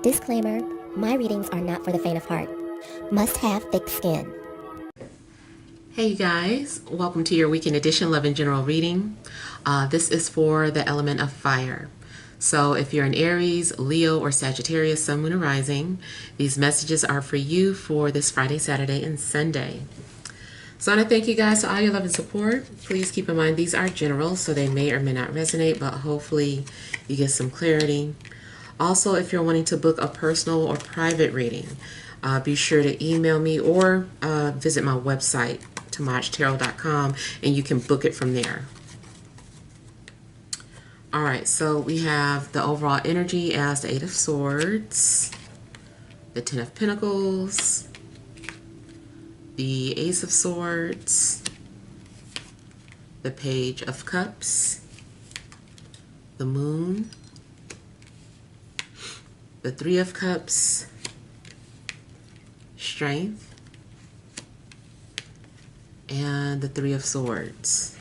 Disclaimer, my readings are not for the faint of heart. Must have thick skin. Hey you guys, welcome to your weekend edition Love and General reading. This is for the element of fire. So if you're an Aries, Leo, or Sagittarius, Sun, Moon, or Rising, these messages are for you for this Friday, Saturday, and Sunday. So I want to thank you guys for all your love and support. Please keep in mind these are general, so they may or may not resonate, but hopefully you get some clarity. Also, if you're wanting to book a personal or private reading, be sure to email me or visit my website, TemajTarot.com, and you can book it from there. All right, so we have the overall energy as the Eight of Swords, the Ten of Pentacles, the Ace of Swords, the Page of Cups, the Moon, the Three of Cups, Strength, and the Three of Swords.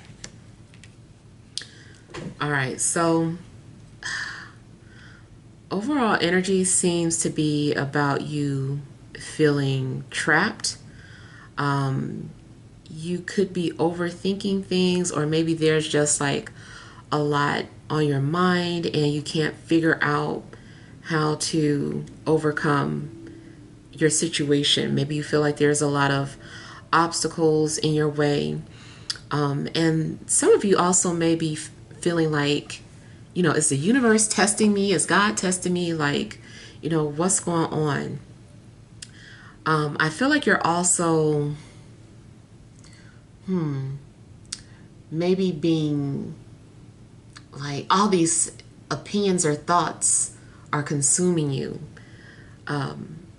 All right, so overall energy seems to be about you feeling trapped. You could be overthinking things, or maybe there's just like a lot on your mind and you can't figure out how to overcome your situation. Maybe you feel like there's a lot of obstacles in your way. And some of you also may be feeling like, you know, is the universe testing me? Is God testing me? Like, you know, what's going on? I feel like you're also, maybe being like all these opinions or thoughts are consuming you.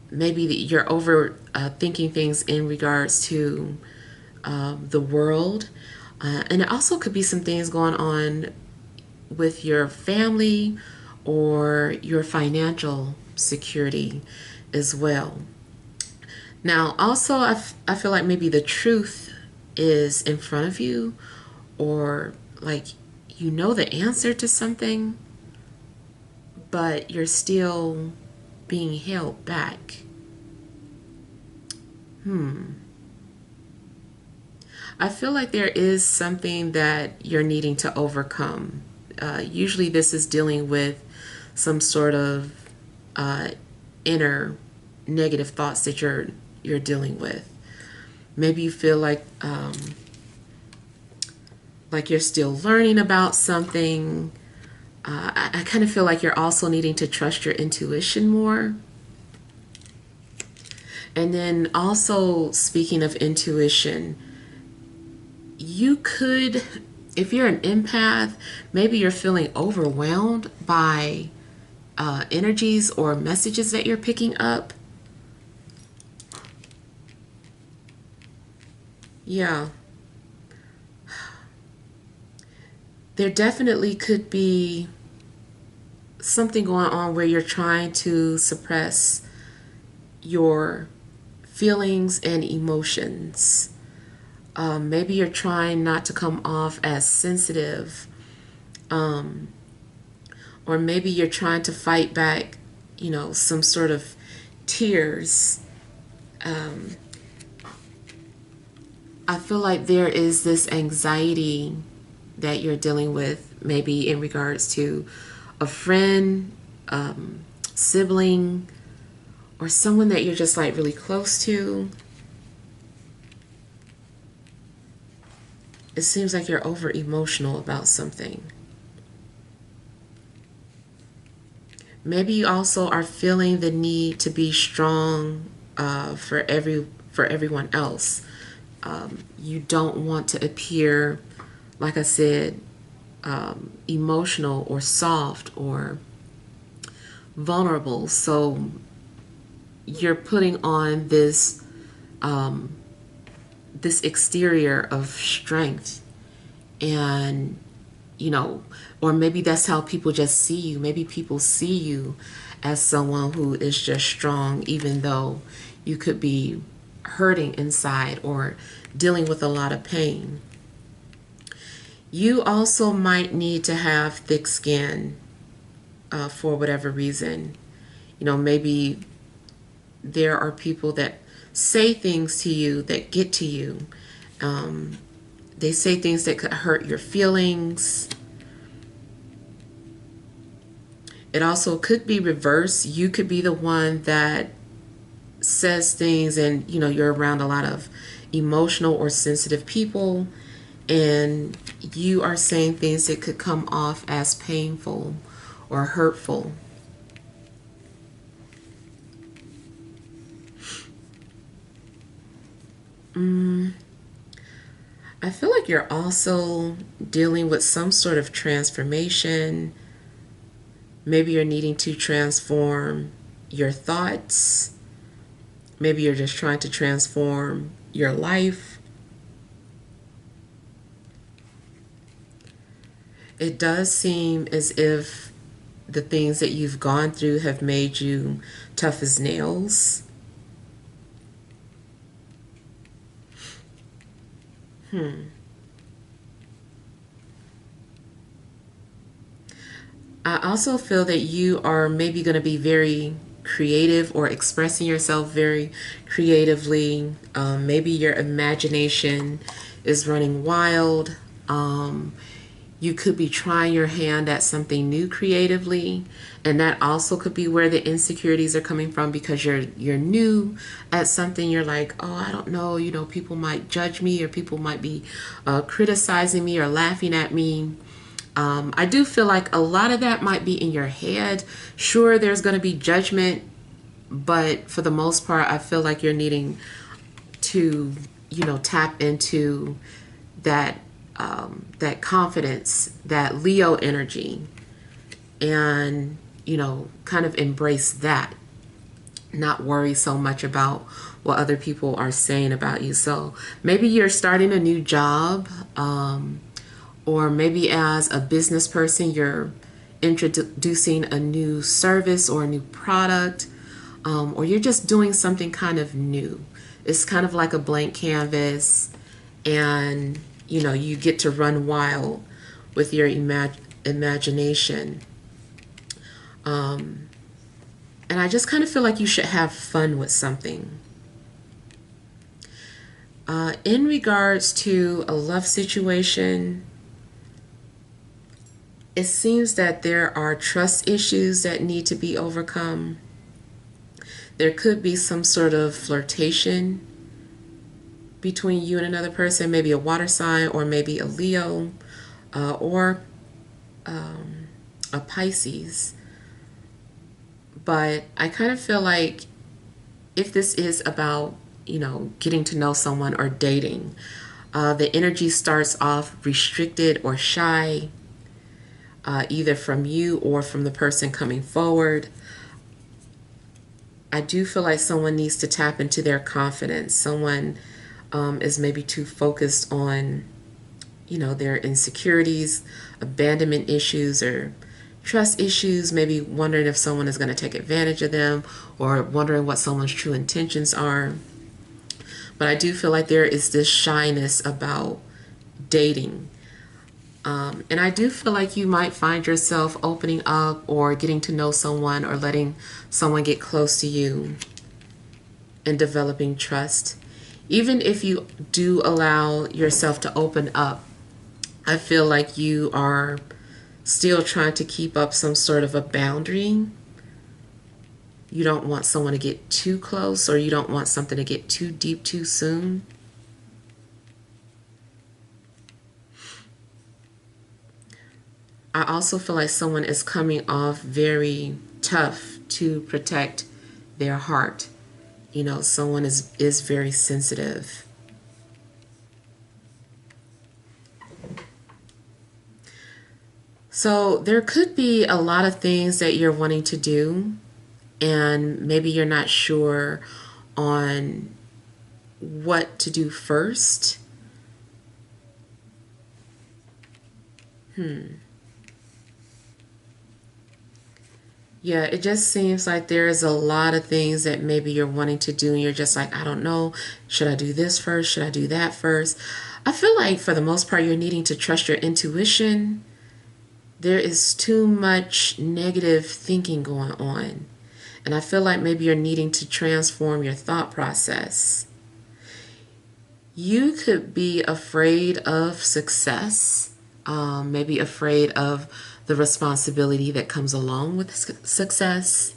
Maybe you're over thinking things in regards to the world. And it also could be some things going on with your family or your financial security as well. Now, also, I feel like maybe the truth is in front of you, or like you know the answer to something, but you're still being held back. I feel like there is something that you're needing to overcome. Usually this is dealing with some sort of inner negative thoughts that you're dealing with. Maybe you feel like you're still learning about something. I kind of feel like you're also needing to trust your intuition more. And then also, speaking of intuition, you could, if you're an empath, maybe you're feeling overwhelmed by energies or messages that you're picking up. Yeah. There definitely could be something going on where you're trying to suppress your feelings and emotions. Maybe you're trying not to come off as sensitive, or maybe you're trying to fight back, you know, some sort of tears. I feel like there is this anxiety that you're dealing with, maybe in regards to a friend, sibling, or someone that you're just like really close to. It seems like you're over emotional about something. Maybe you also are feeling the need to be strong for everyone else. You don't want to appear, like I said, emotional or soft or vulnerable. So you're putting on this this exterior of strength, and you know, or maybe that's how people just see you. Maybe people see you as someone who is just strong, even though you could be hurting inside or dealing with a lot of pain. You also might need to have thick skin for whatever reason. maybe there are people that say things to you that get to you. They say things that could hurt your feelings. It also could be reversed. You could be the one that says things, and you're around a lot of emotional or sensitive people, and you are saying things that could come off as painful or hurtful. I feel like you're also dealing with some sort of transformation. Maybe you're needing to transform your thoughts. Maybe you're just trying to transform your life. It does seem as if the things that you've gone through have made you tough as nails. I also feel that you are maybe going to be very creative or expressing yourself very creatively. Maybe your imagination is running wild. You could be trying your hand at something new creatively, and that also could be where the insecurities are coming from, because you're new at something. You're like, oh, I don't know, people might judge me, or people might be criticizing me or laughing at me. I do feel like a lot of that might be in your head. Sure, there's going to be judgment, but for the most part, I feel like you're needing to, tap into that that confidence, that Leo energy, and kind of embrace that. Not worry so much about what other people are saying about you. So maybe you're starting a new job. Or maybe as a business person, you're introducing a new service or a new product, or you're just doing something kind of new. It's kind of like a blank canvas, and you get to run wild with your imagination. And I just kind of feel like you should have fun with something. In regards to a love situation, it seems that there are trust issues that need to be overcome. There could be some sort of flirtation between you and another person, maybe a water sign, or maybe a Leo, or a Pisces. But I kind of feel like if this is about, getting to know someone or dating, the energy starts off restricted or shy, either from you or from the person coming forward. I do feel like someone needs to tap into their confidence. Someone is maybe too focused on, their insecurities, abandonment issues, or trust issues, maybe wondering if someone is going to take advantage of them, or wondering what someone's true intentions are. But I do feel like there is this shyness about dating. And I do feel like you might find yourself opening up or getting to know someone, or letting someone get close to you and developing trust. Even if you do allow yourself to open up, I feel like you are still trying to keep up some sort of a boundary. You don't want someone to get too close, or you don't want something to get too deep too soon. I also feel like someone is coming off very tough to protect their heart. Someone is very sensitive. So there could be a lot of things that you're wanting to do, and maybe you're not sure on what to do first. Yeah, it just seems like there's a lot of things that maybe you're wanting to do, and you're just like, I don't know, should I do this first? Should I do that first? I feel like for the most part, you're needing to trust your intuition. There is too much negative thinking going on. And I feel like maybe you're needing to transform your thought process. You could be afraid of success, maybe afraid of the responsibility that comes along with success.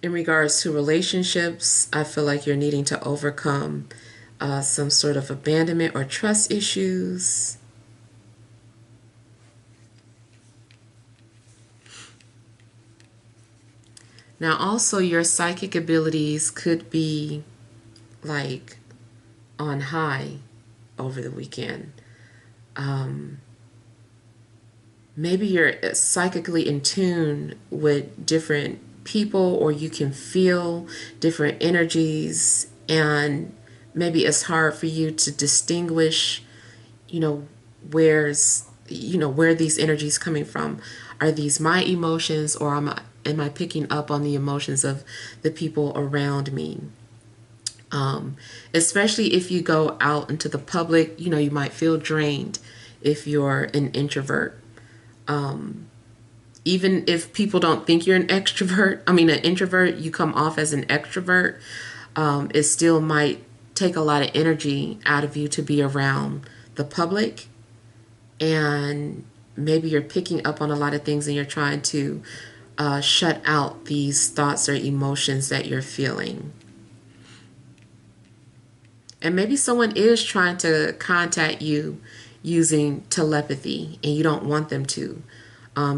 In regards to relationships, I feel like you're needing to overcome some sort of abandonment or trust issues. Now, also, your psychic abilities could be like on high over the weekend. Maybe you're psychically in tune with different people, or you can feel different energies, and maybe it's hard for you to distinguish, you know, where these energies coming from. Are these my emotions, or am I picking up on the emotions of the people around me? Especially if you go out into the public, you might feel drained if you're an introvert. Even if people don't think you're an introvert, you come off as an extrovert. It still might take a lot of energy out of you to be around the public. And maybe you're picking up on a lot of things, and you're trying to shut out these thoughts or emotions that you're feeling. And maybe someone is trying to contact you using telepathy, and you don't want them to,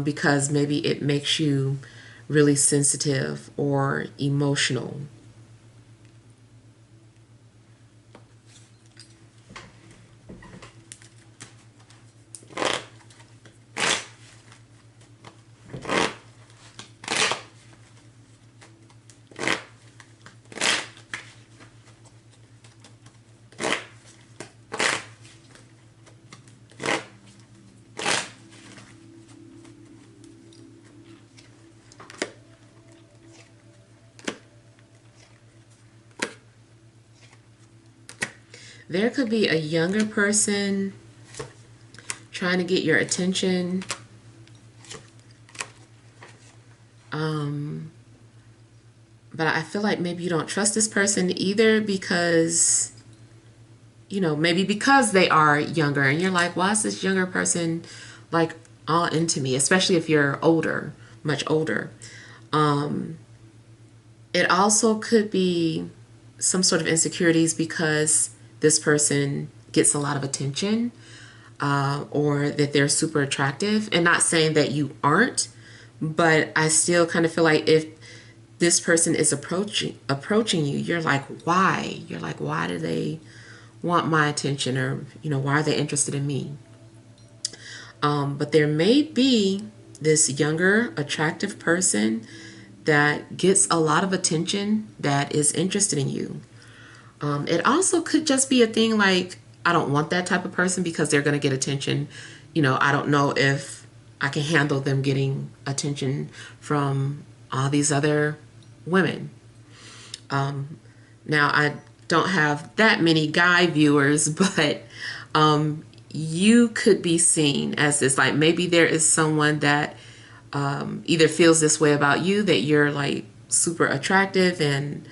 because maybe it makes you really sensitive or emotional. There could be a younger person trying to get your attention. But I feel like maybe you don't trust this person either, because, maybe because they are younger, and you're like, why is this younger person like all into me? Especially if you're older, much older. It also could be some sort of insecurities because this person gets a lot of attention, or that they're super attractive. And not saying that you aren't, but I still kind of feel like if this person is approaching you, you're like, why? You're like, why do they want my attention? Or, why are they interested in me? But there may be this younger, attractive person that gets a lot of attention, that is interested in you. It also could just be a thing like, I don't want that type of person because they're going to get attention. I don't know if I can handle them getting attention from all these other women. Now, I don't have that many guy viewers, but you could be seen as this, like, maybe there is someone that either feels this way about you, that you're like super attractive, and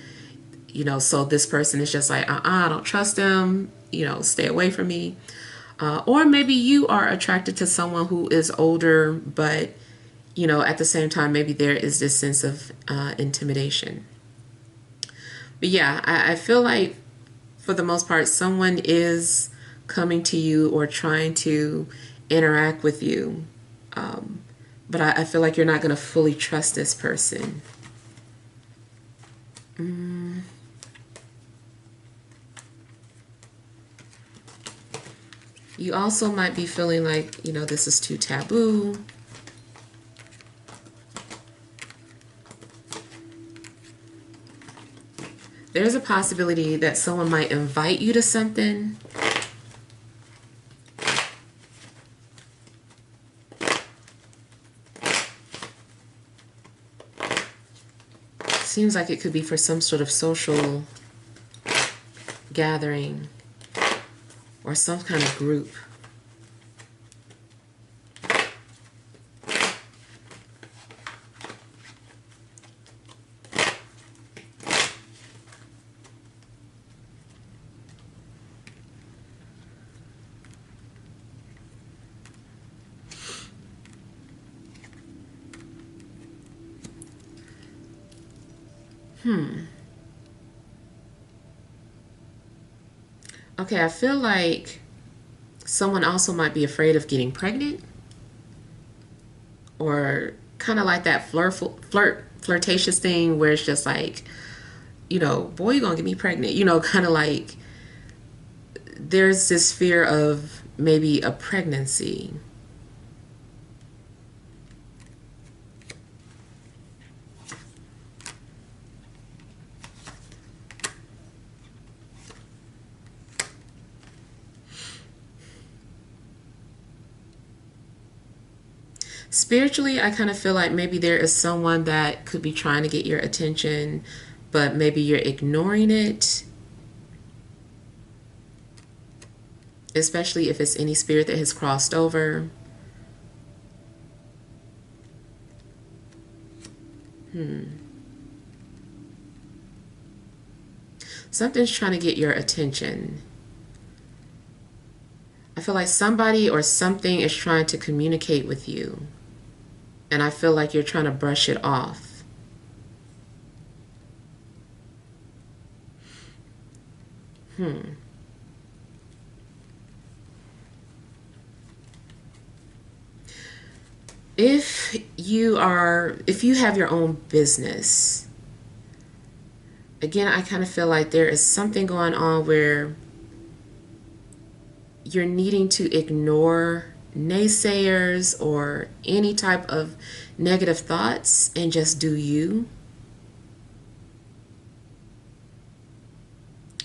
so this person is just like, I don't trust them, stay away from me. Or maybe you are attracted to someone who is older, but at the same time, maybe there is this sense of intimidation. But yeah, I feel like for the most part, someone is coming to you or trying to interact with you. But I feel like you're not going to fully trust this person. You also might be feeling like, this is too taboo. There's a possibility that someone might invite you to something. Seems like it could be for some sort of social gathering or some kind of group. Okay, I feel like someone also might be afraid of getting pregnant, or kind of like that flirtatious thing where it's just like, boy, you gonna get me pregnant, kind of like there's this fear of maybe a pregnancy. Spiritually, I kind of feel like maybe there is someone that could be trying to get your attention, but maybe you're ignoring it, especially if it's any spirit that has crossed over. Something's trying to get your attention. I feel like somebody or something is trying to communicate with you, and I feel like you're trying to brush it off. If you have your own business, again, I kind of feel like there is something going on where you're needing to ignore naysayers or any type of negative thoughts and just do you.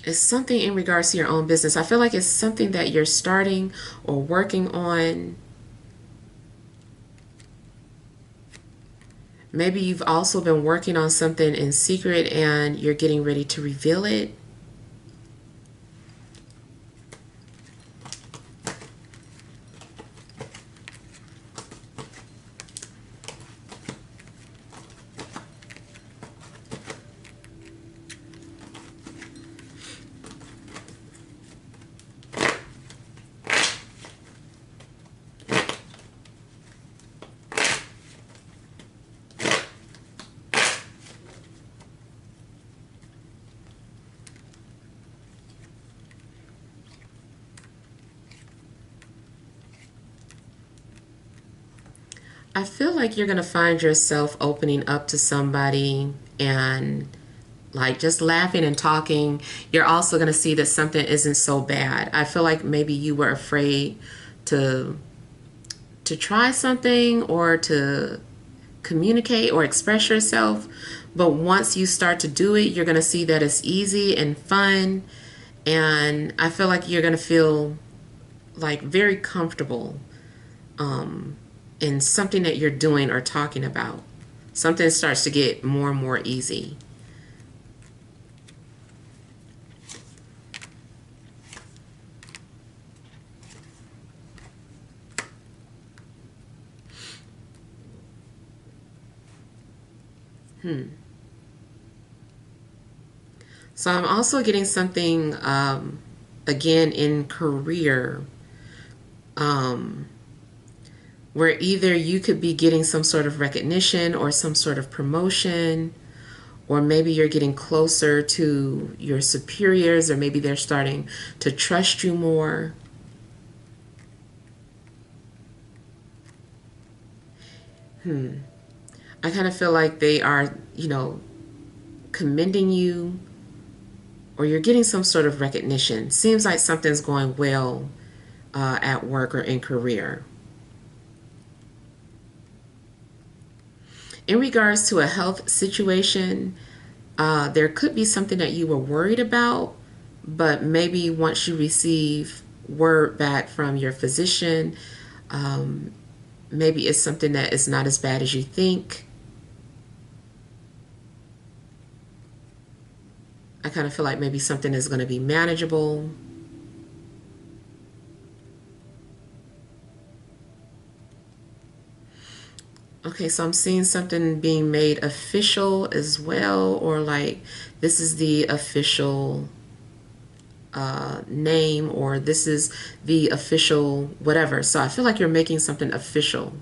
It's something in regards to your own business. I feel like it's something that you're starting or working on. Maybe you've also been working on something in secret and you're getting ready to reveal it. I feel like you're going to find yourself opening up to somebody and like just laughing and talking. You're also going to see that something isn't so bad. I feel like maybe you were afraid to try something or to communicate or express yourself, but once you start to do it, you're going to see that it's easy and fun, and I feel like you're going to feel like very comfortable in something that you're doing or talking about. Something starts to get more and more easy. So I'm also getting something, again, in career, where either you could be getting some sort of recognition or some sort of promotion, or maybe you're getting closer to your superiors, or maybe they're starting to trust you more. I kind of feel like they are, commending you, or you're getting some sort of recognition. Seems like something's going well at work or in career. In regards to a health situation, there could be something that you were worried about, but maybe once you receive word back from your physician, maybe it's something that is not as bad as you think. I kind of feel like maybe something is going to be manageable. Okay, so I'm seeing something being made official as well, or like this is the official name, or this is the official whatever. So I feel like you're making something official.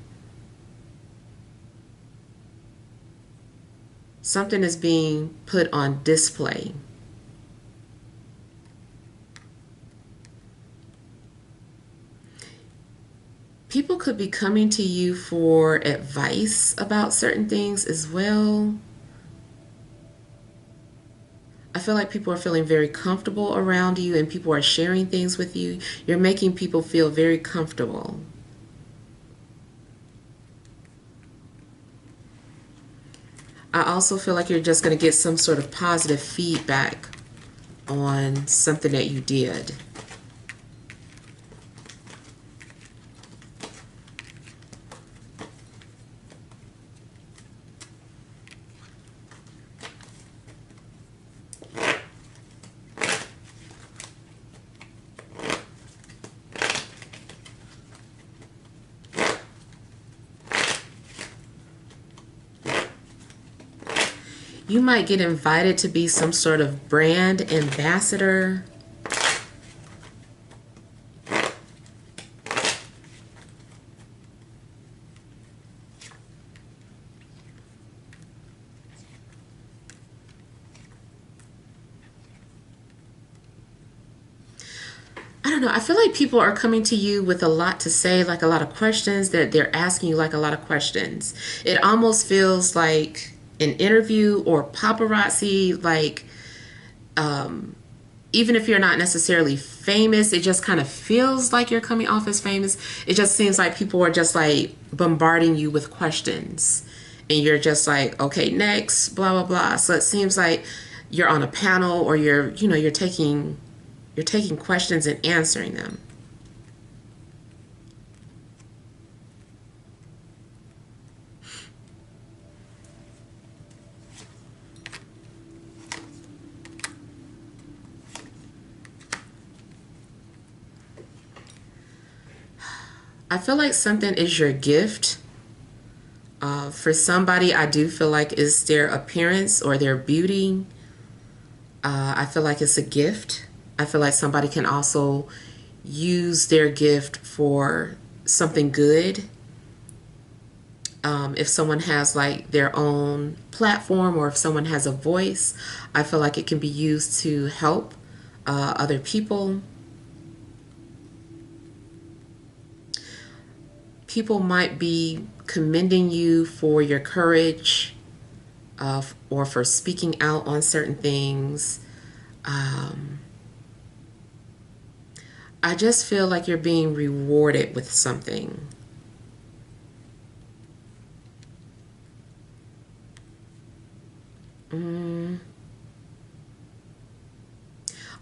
Something is being put on display. People could be coming to you for advice about certain things as well. I feel like people are feeling very comfortable around you and people are sharing things with you. You're making people feel very comfortable. I also feel like you're just going to get some sort of positive feedback on something that you did. You might get invited to be some sort of brand ambassador. I don't know. I feel like people are coming to you with a lot to say, like a lot of questions, that they're asking you like a lot of questions. It almost feels like an interview or paparazzi, like even if you're not necessarily famous, it just kind of feels like you're coming off as famous. It just seems like people are just like bombarding you with questions and you're just like, okay, next, blah, blah, blah. So it seems like you're on a panel or you're taking questions and answering them. I feel like something is your gift. For somebody, I do feel like it's their appearance or their beauty. I feel like it's a gift. I feel like somebody can also use their gift for something good. If someone has like their own platform or if someone has a voice, I feel like it can be used to help other people. People might be commending you for your courage or for speaking out on certain things. I just feel like you're being rewarded with something.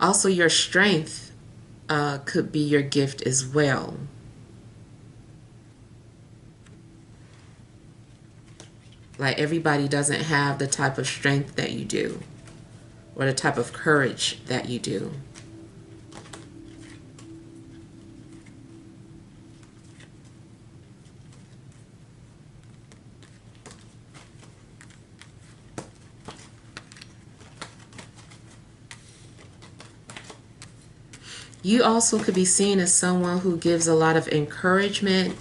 Also, your strength could be your gift as well. Like everybody doesn't have the type of strength that you do or the type of courage that you do. You also could be seen as someone who gives a lot of encouragement.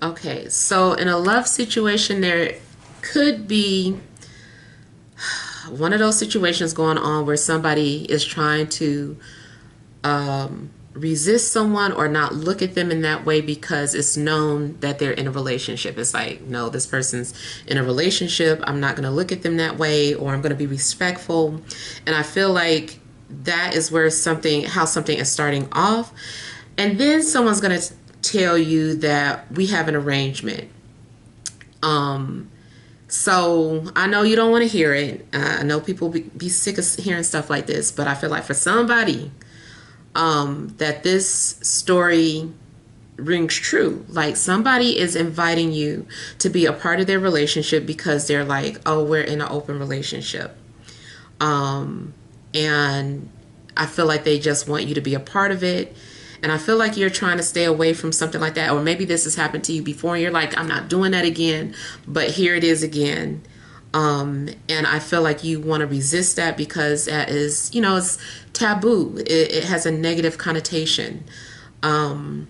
Okay, so in a love situation, there could be one of those situations going on where somebody is trying to resist someone or not look at them in that way because it's known that they're in a relationship. It's like, no, this person's in a relationship. I'm not going to look at them that way, or I'm going to be respectful. And I feel like that is where how something is starting off. And then someone's going to tell you that we have an arrangement. So I know you don't want to hear it. I know people be sick of hearing stuff like this, but I feel like for somebody, that this story rings true. Like somebody is inviting you to be a part of their relationship because they're like, oh, we're in an open relationship. And I feel like they just want you to be a part of it. And I feel like you're trying to stay away from something like that. Or maybe this has happened to you before and you're like, I'm not doing that again. But here it is again. And I feel like you want to resist that because that is, you know, it's taboo. It has a negative connotation. And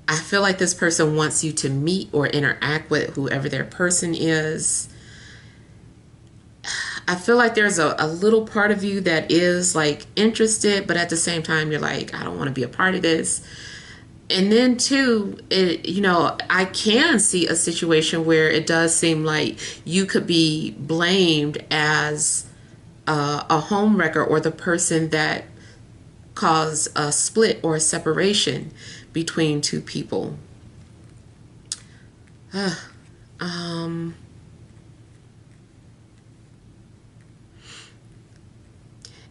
I feel like this person wants you to meet or interact with whoever their person is. I feel like there's a little part of you that is like interested, but at the same time, you're like, I don't want to be a part of this. And then too, you know, I can see a situation where it does seem like you could be blamed as a homewrecker or the person that caused a split or a separation between two people.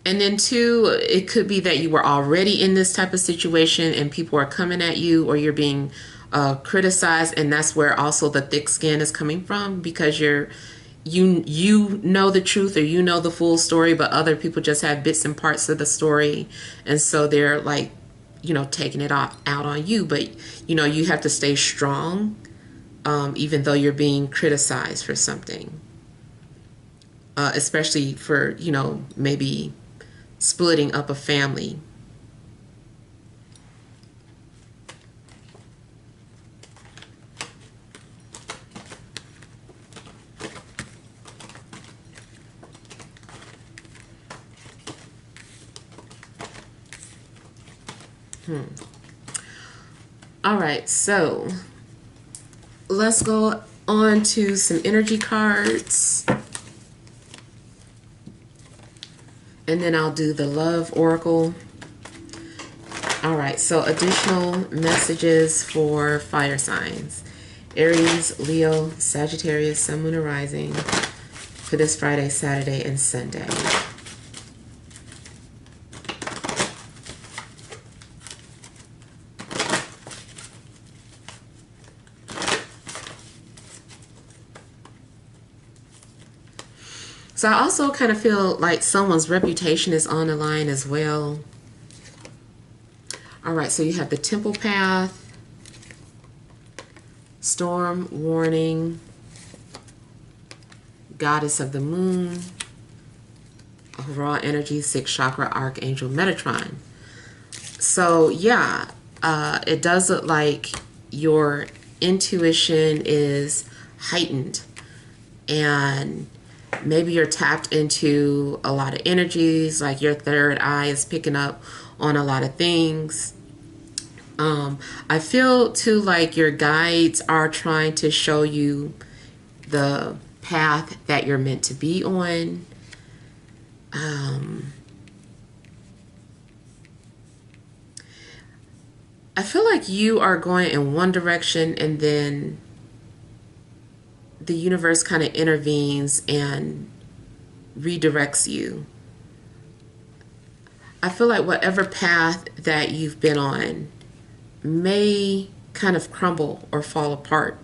And then two, it could be that you were already in this type of situation and people are coming at you, or you're being criticized, and that's where also the thick skin is coming from, because you know the truth, or you know the full story, but other people just have bits and parts of the story, and so they're like, you know, taking it out on you. But you know, you have to stay strong, even though you're being criticized for something, especially for, you know, maybe splitting up a family. All right, so let's go on to some energy cards. And then I'll do the love oracle. All right, so additional messages for fire signs: Aries, Leo, Sagittarius, Sun, Moon, or Rising for this Friday, Saturday, and Sunday. So I also kind of feel like someone's reputation is on the line as well. All right, so you have the Temple Path, Storm Warning, Goddess of the Moon, Overall Energy, 6th Chakra, Archangel Metatron. So yeah, it does look like your intuition is heightened, and maybe you're tapped into a lot of energies, like your third eye is picking up on a lot of things. I feel too like your guides are trying to show you the path that you're meant to be on. I feel like you are going in one direction, and then the universe kind of intervenes and redirects you. I feel like whatever path that you've been on may kind of crumble or fall apart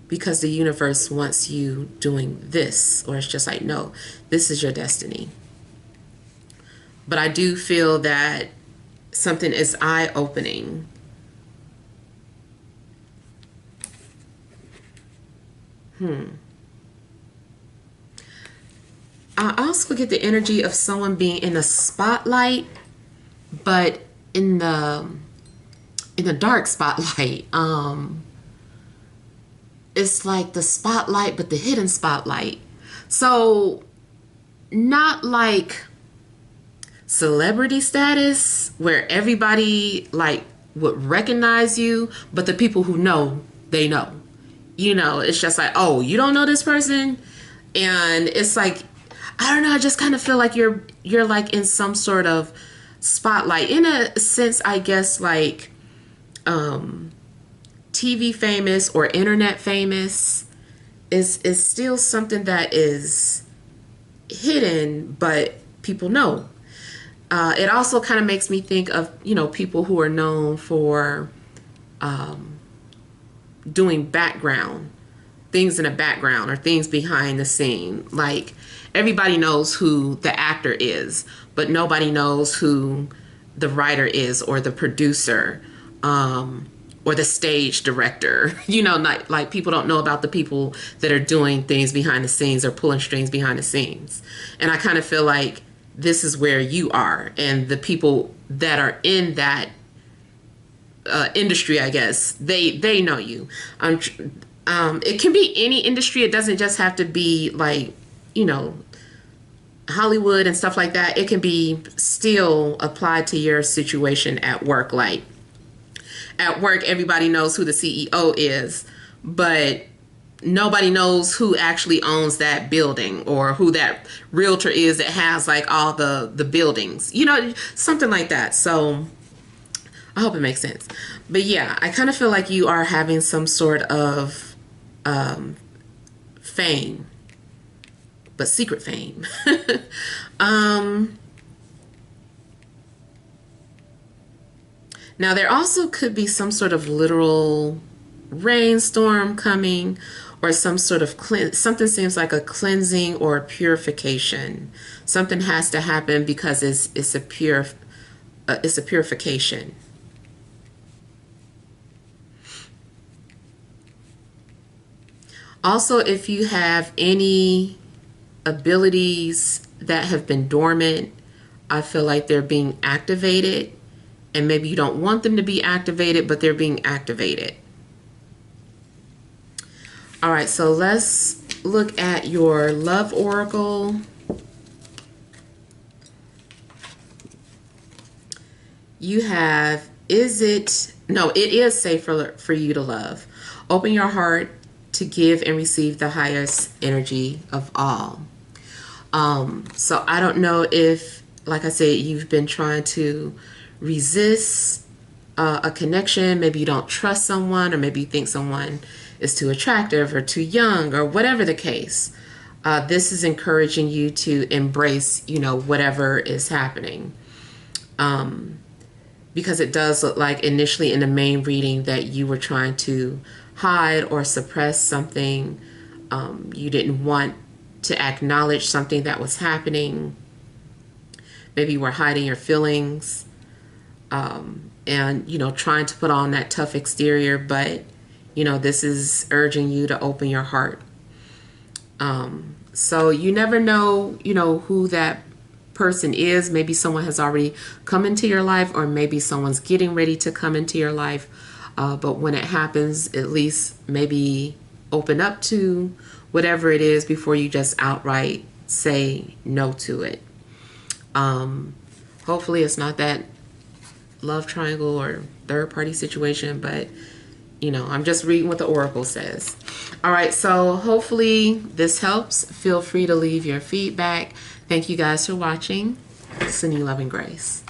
because the universe wants you doing this, or it's just like, no, this is your destiny. But I do feel that something is eye-opening. I also get the energy of someone being in the spotlight, but in the dark spotlight. It's like the spotlight, but the hidden spotlight. So not like celebrity status where everybody like would recognize you, but the people who know, they know. You know, it's just like, oh, you don't know this person? And it's like, I don't know, I just kind of feel like you're like in some sort of spotlight. In a sense, I guess, like TV famous or internet famous is still something that is hidden, but people know. It also kind of makes me think of, you know, people who are known for doing background things in the background or things behind the scene. Like, everybody knows who the actor is, but nobody knows who the writer is, or the producer, or the stage director. You know, not, like, people don't know about the people that are doing things behind the scenes or pulling strings behind the scenes. And I kind of feel like this is where you are, and the people that are in that industry, I guess, they know you. It can be any industry. It doesn't just have to be like, you know, Hollywood and stuff like that. It can be still applied to your situation at work. Like, at work, everybody knows who the CEO is, but nobody knows who actually owns that building, or who that realtor is that has like all the buildings, you know, something like that. So I hope it makes sense. But yeah, I kind of feel like you are having some sort of fame, but secret fame. Now, there also could be some sort of literal rainstorm coming, or some sort of something seems like a cleansing or a purification. Something has to happen because it's a purification. Also, if you have any abilities that have been dormant, I feel like they're being activated, and maybe you don't want them to be activated, but they're being activated. All right, so let's look at your love oracle. You have, it is safe for you to love. Open your heart to give and receive the highest energy of all. So I don't know if, like I said, you've been trying to resist a connection. Maybe you don't trust someone, or maybe you think someone is too attractive or too young, or whatever the case. This is encouraging you to embrace, you know, whatever is happening. Because it does look like initially in the main reading that you were trying to hide or suppress something. You didn't want to acknowledge something that was happening. Maybe you were hiding your feelings, and, you know, trying to put on that tough exterior, but, you know, this is urging you to open your heart. So you never know, you know, who that person is. Maybe someone has already come into your life, or maybe someone's getting ready to come into your life. But when it happens, at least maybe open up to whatever it is before you just outright say no to it. Hopefully it's not that love triangle or third party situation, but, you know, I'm just reading what the oracle says. All right, so hopefully this helps. Feel free to leave your feedback. Thank you guys for watching. Sending love and grace.